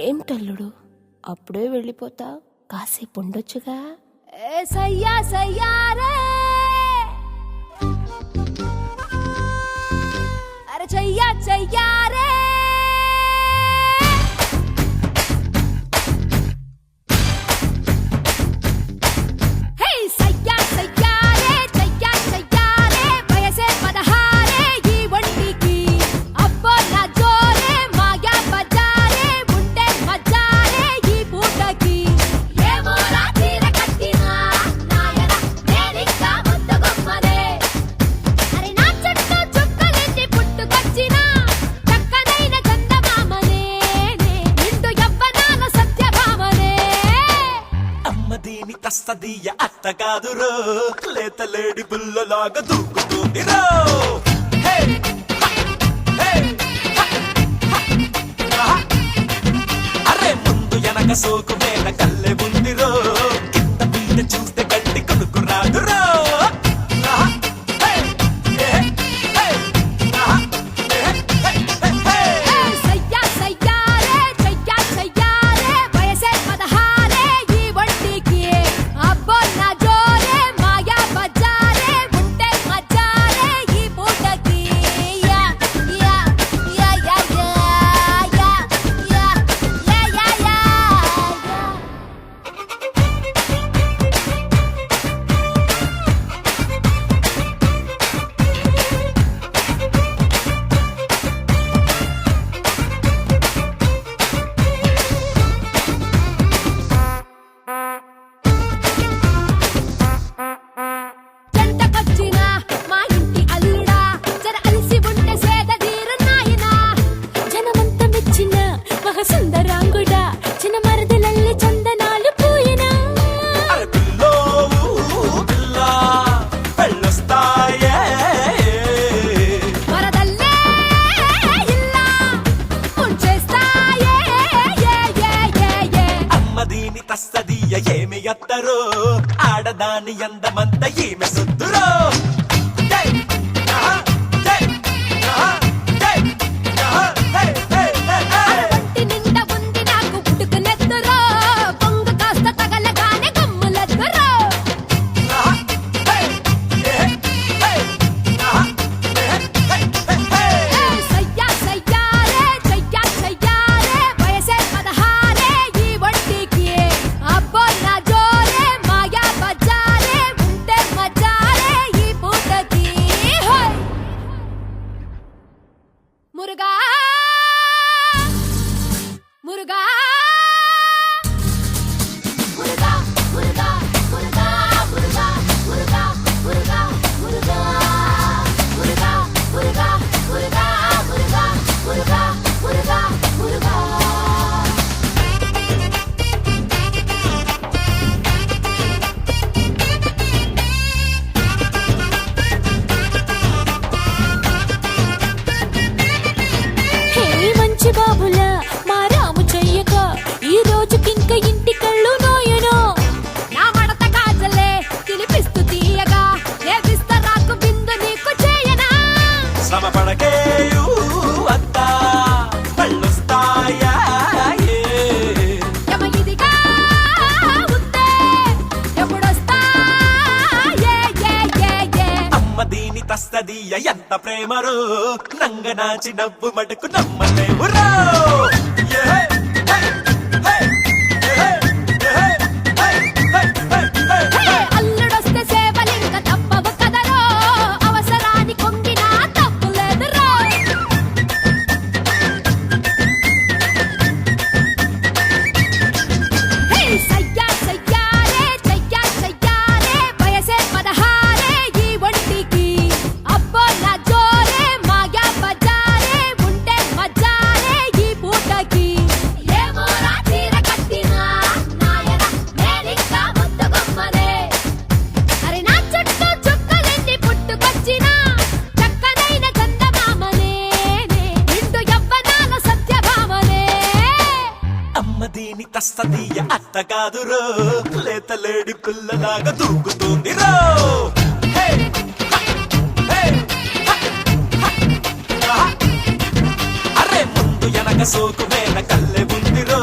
ఏంటల్లుడు అప్పుడే వెళ్ళిపోతా? కాసేపు ఉండొచ్చుగా. సయ్యా సయ్యారే అరే చెయ్యా చెయ్యారే హే సయ్యా సయ్యారే చెయ్యా చెయ్యారే వయసే 16 ఈ ఒంటికి అబ్బో నా జోరే మాయా బజారే ఉంటే మజారే ఈ పూటకి ఏమో రాత్రిర కట్టినా నాయన నేనింకా ముద్దగొమ్మనే అరే నా చుట్టూ చుక్కలెన్ని పుట్టుకొచ్చినా చక్కనైన చందమామనే నిండు యవ్వనాల సత్యభామనే అమ్మ దీని తస్తదీయ అత్త కాదురో లేత లేడి బుల్లలాగా దూకుతుంది రో అరే ముందు వెనక సోకు మేల కల్లె ఉందిరో కింద మీద చూస్తే గట్టి కొడుకు రాదురో సయ్యా సయ్యారే చెయ్యా చెయ్యారే వయసే 16 ఈ ఒంటికి అబ్బో నా జోరే మాయా బజారే ఉంటే మజారే ఈ పూటకి యా యా యా యా యా యా యా యా యా జంటకొచ్చిన మా ఇంటి అల్లుడా జర అలసి ఉంటే సేద తీరునాయనా జనమంత మెచ్చిన మహ సుందరాంగుడా చిన్న మరదలల్లి చందనాలు పూయనా అరే పిల్లో పిల్ల పెళ్ళొస్తాయే వరదల్లే ఇల్లా ముంచేస్తాయే ఏ ఏ ఏ ఏ అమ్మ దీని తస్తదీయ ఏమి ఎత్తరో ఆడదాని అందమంత ఈమె సుద్దురో జై ఆహా జై ఆహా జై ఆహా హే హే హే ఒంటి నిండా ఉంది నాకు పుట్టుకునెత్తురో పొంగు కాస్త తగలగానే గమ్ములెత్తురో ఆహా హే హే హే ఆహా హే హే హే సయ్యా సయ్యారే చెయ్యా చెయ్యారే వయసే 16 ఈ ఒంటికి అబ్బో నా జోరే మాయా బజారే ఉంటే మజారే ఈ పూటకి హోయ్ మురుగా మురుగా మురుగా మురుగా మురుగా మురుగా మురుగా మురుగా మురుగా మురుగా మురుగా మురుగా మురుగా మురుగా మురుగా మురుగా హే మంచి బాబులా మా రాము చెయ్యక ఈ రోజుకింక ఇంటి కళ్ళు నోయను. నా మడత కాజలే తినిపిస్తూ తీయగా నేపిస్తరాకు బిందు నీకు చేయనా శ్రమ పడకేయు అత్త పళ్ళొస్తాయా యమ ఇదిగా ఉందే ఎప్పుడొస్తా ఏ ఏ ఏ ఏ అమ్మ దీని తస్తదీయ ఎంత ప్రేమరో నంగనాచి నవ్వు మటుకు నమ్మలేవురో ఏ హే హే హే ఏ హే హే హే హే హే అల్లుడొస్తే సేవలింక తప్పవు కదరో అవసరాని కొంగినా తప్పులేదురో హే సయ్యా సయ్యారే చెయ్యా చెయ్యారే వయసే 16 ఈ ఒంటికి అబ్బో నా జోరే మాయా బజారే ఉంటే మజారే ఈ పూటకి కాదు రో లేత లేడి పిల్లలాగా దూకుతుంది రో హే! హ! హే! హ! హ! ఆహా! అరే ముందు ఎనక సోకు మేన కల్లె ఉంది రో